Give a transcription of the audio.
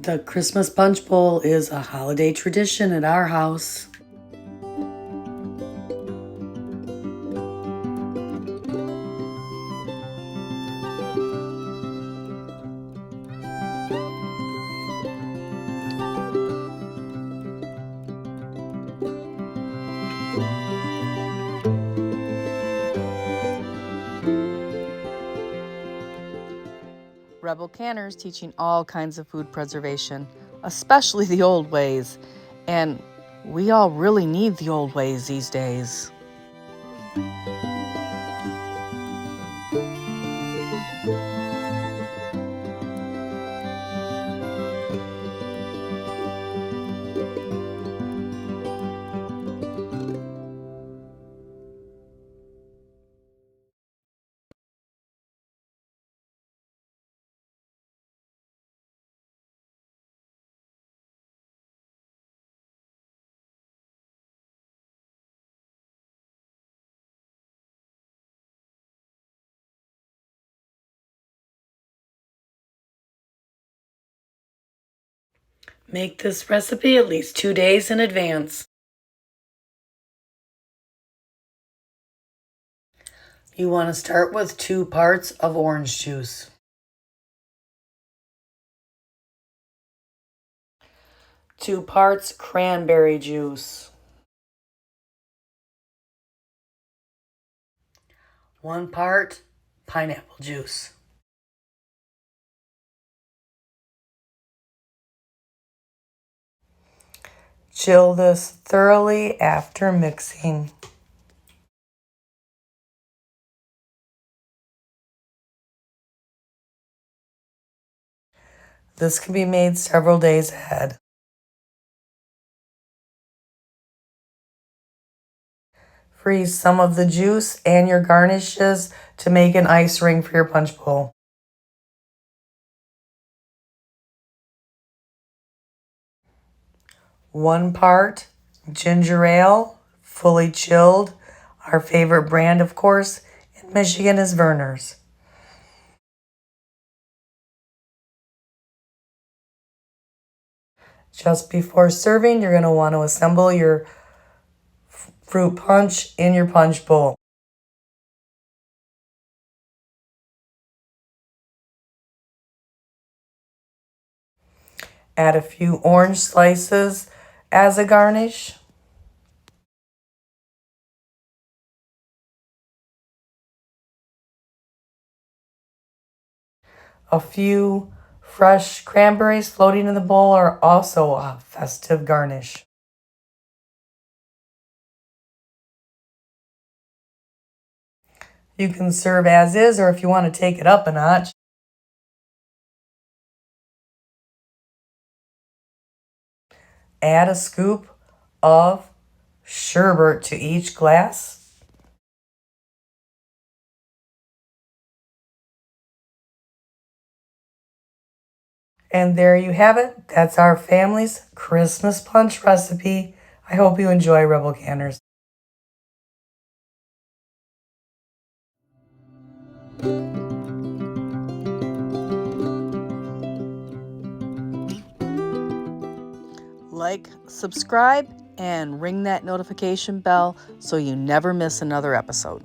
The Christmas punch bowl is a holiday tradition at our house. Rebel Canners teaching all kinds of food preservation, especially the old ways. And we all really need the old ways these days. Make this recipe at least 2 days in advance. You want to start with 2 parts of orange juice. 2 parts cranberry juice. 1 part pineapple juice. Chill this thoroughly after mixing. This can be made several days ahead. Freeze some of the juice and your garnishes to make an ice ring for your punch bowl. One part ginger ale, fully chilled. Our favorite brand, of course, in Michigan is Verner's. Just before serving, you're going to want to assemble your fruit punch in your punch bowl. Add a few orange slices as a garnish. A few fresh cranberries floating in the bowl are also a festive garnish. You can serve as is, or if you want to take it up a notch, add a scoop of sherbet to each glass. And there you have it. That's our family's Christmas punch recipe. I hope you enjoy, Rebel Canners. Like, subscribe, and ring that notification bell so you never miss another episode.